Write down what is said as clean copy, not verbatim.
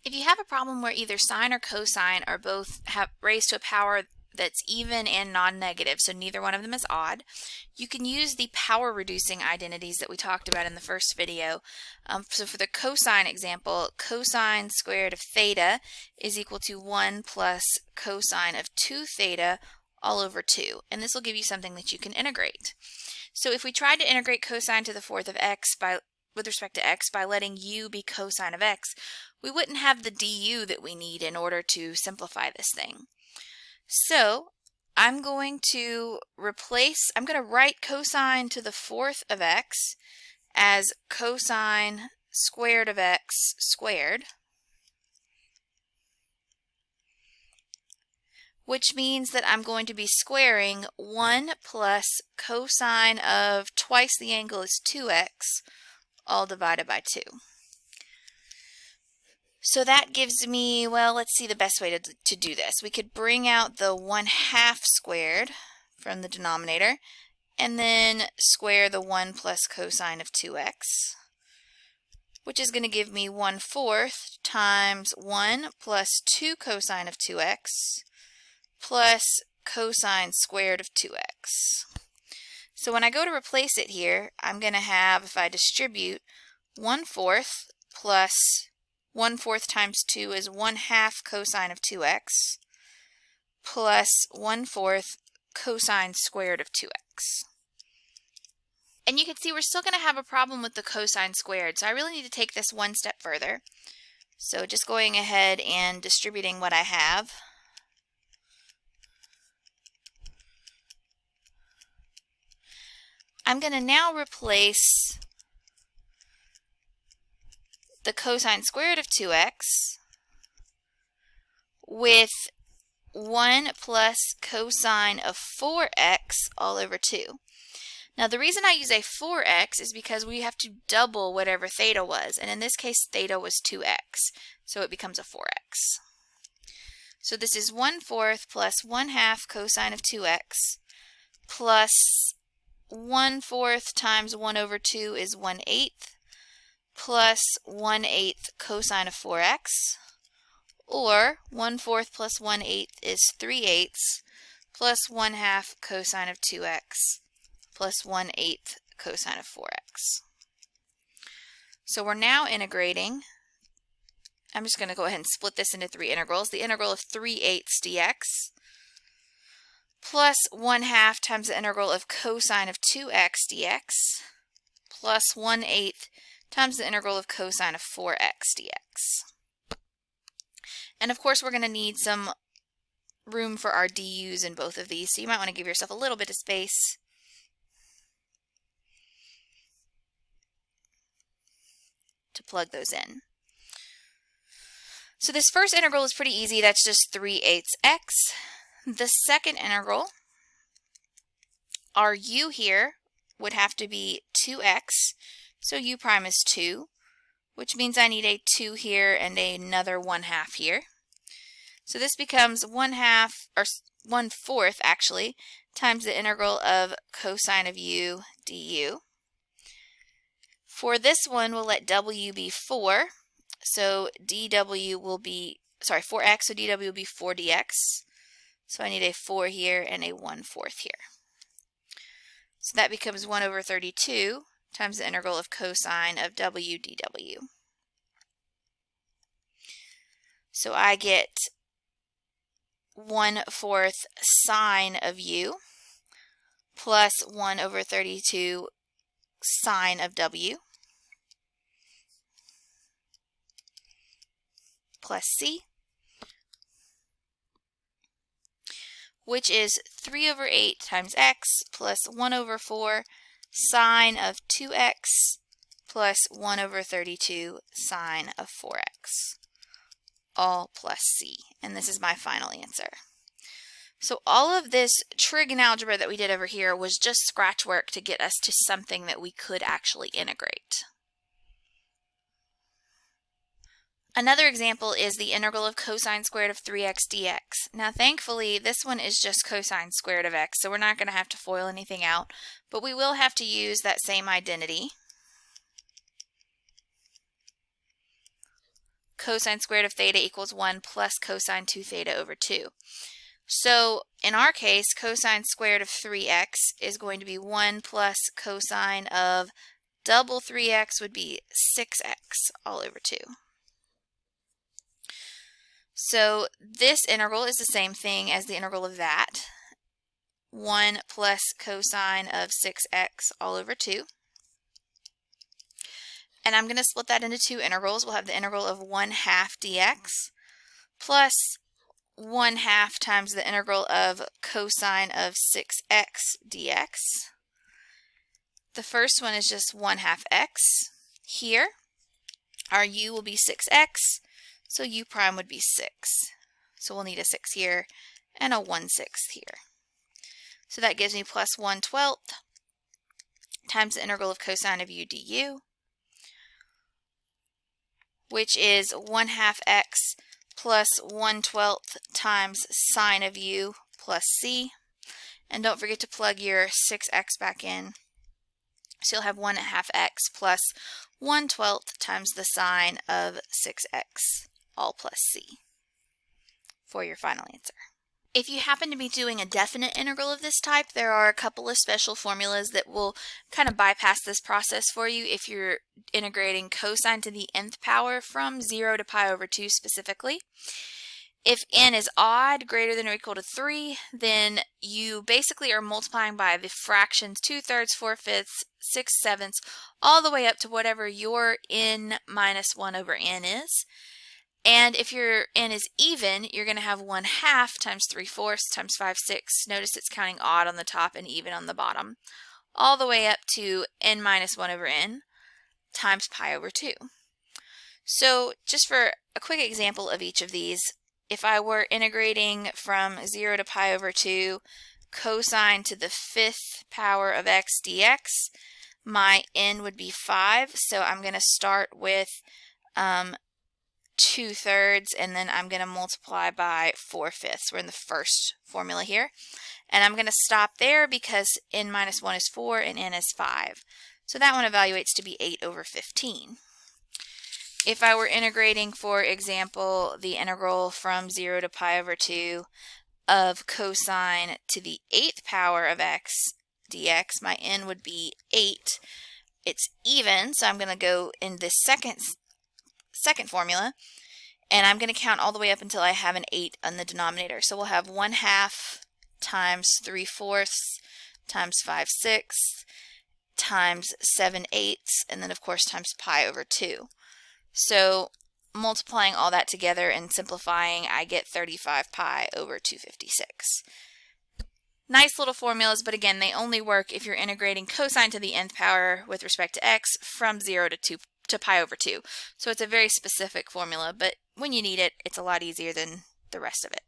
If you have a problem where either sine or cosine are both raised to a power that's even and non-negative, so neither one of them is odd, you can use the power reducing identities that we talked about in the first video. So for the cosine example, cosine squared of theta is equal to 1 plus cosine of 2 theta all over 2. And this will give you something that you can integrate. So if we tried to integrate cosine to the fourth of x with respect to x by letting u be cosine of x, we wouldn't have the du that we need in order to simplify this thing. So I'm going to write cosine to the fourth of x as cosine squared of x squared, which means that I'm going to be squaring 1 plus cosine of twice the angle is 2x, all divided by 2. So that gives me, well, let's see the best way to do this. We could bring out the 1/2 squared from the denominator and then square the 1 plus cosine of 2x, which is going to give me 1/4 times 1 plus 2 cosine of 2x plus cosine squared of 2x. So when I go to replace it here, I'm going to have, if I distribute, 1/4 plus 1/4 times 2 is 1/2 cosine of 2x plus 1/4 cosine squared of 2x. And you can see we're still going to have a problem with the cosine squared, so I really need to take this one step further. So just going ahead and distributing what I have. I'm going to now replace the cosine squared of 2x with 1 plus cosine of 4x all over 2. Now the reason I use a 4x is because we have to double whatever theta was, and in this case theta was 2x, so it becomes a 4x. So this is 1/4 plus 1/2 cosine of 2x plus 1/4 times 1 over 2 is 1/8 plus 1/8 cosine of 4x, or 1/4 plus 1/8 is 3/8 plus 1/2 cosine of 2x plus 1/8 cosine of 4x. So we're now integrating. I'm just going to go ahead and split this into 3 integrals. The integral of 3/8 dx plus 1/2 times the integral of cosine of 2x dx plus 1/8 times the integral of cosine of 4x dx. And of course we're going to need some room for our du's in both of these, so you might want to give yourself a little bit of space to plug those in. So this first integral is pretty easy. That's just 3/8 x. The second integral, our u here would have to be 2x, so u prime is 2, which means I need a 2 here and another 1/2 here. So this becomes 1/2, or 1/4 actually, times the integral of cosine of u du. For this one, we'll let w be 4, so dw will be, 4x, so dw will be 4 dx. So I need a 4 here and a 1/4 here. So that becomes 1 over 32 times the integral of cosine of w dw. So I get 1/4 sine of u plus 1 over 32 sine of w plus c, which is 3 over 8 times x plus 1 over 4 sine of 2x plus 1 over 32 sine of 4x, all plus c. And this is my final answer. So all of this trig and algebra that we did over here was just scratch work to get us to something that we could actually integrate. Another example is the integral of cosine squared of 3x dx. Now thankfully this one is just cosine squared of x, so we're not going to have to FOIL anything out, but we will have to use that same identity. cosine squared of theta equals 1 plus cosine 2 theta over 2. So in our case, cosine squared of 3x is going to be 1 plus cosine of double 3x would be 6x all over 2. So this integral is the same thing as the integral of that. 1 plus cosine of 6x all over 2. And I'm going to split that into two integrals. We'll have the integral of 1/2 dx plus 1/2 times the integral of cosine of 6x dx. The first one is just 1/2 x. Here, our u will be 6x, so u prime would be 6. So we'll need a 6 here and a 1/6 here. So that gives me plus 1/12 times the integral of cosine of u du, which is 1/2 x plus 1/12 times sine of u plus c. And don't forget to plug your 6x back in. So you'll have 1/2 x plus 1/12 times the sine of 6x, all plus c, for your final answer. If you happen to be doing a definite integral of this type, there are a couple of special formulas that will kind of bypass this process for you if you're integrating cosine to the nth power from 0 to pi over 2 specifically. If n is odd, greater than or equal to 3, then you basically are multiplying by the fractions 2/3, 4/5, 6/7, all the way up to whatever your n minus 1 over n is. And if your n is even, you're going to have 1/2 times 3/4 times 5/6. Notice it's counting odd on the top and even on the bottom, all the way up to n minus 1 over n times pi over 2. So just for a quick example of each of these, if I were integrating from 0 to pi over 2 cosine to the 5th power of x dx, my n would be 5. So I'm going to start with 2/3, and then I'm going to multiply by 4/5. We're in the first formula here. And I'm going to stop there because n minus 1 is 4 and n is 5. So that one evaluates to be 8 over 15. If I were integrating, for example, the integral from 0 to pi over 2 of cosine to the 8th power of x dx, my n would be 8. It's even, so I'm going to go in this second formula, and I'm going to count all the way up until I have an 8 on the denominator. So we'll have 1/2 times 3/4 times 5/6 times 7/8, and then of course times pi over 2. So multiplying all that together and simplifying, I get 35 pi over 256. Nice little formulas, but again, they only work if you're integrating cosine to the nth power with respect to x from 0 to pi over 2. So it's a very specific formula, but when you need it, it's a lot easier than the rest of it.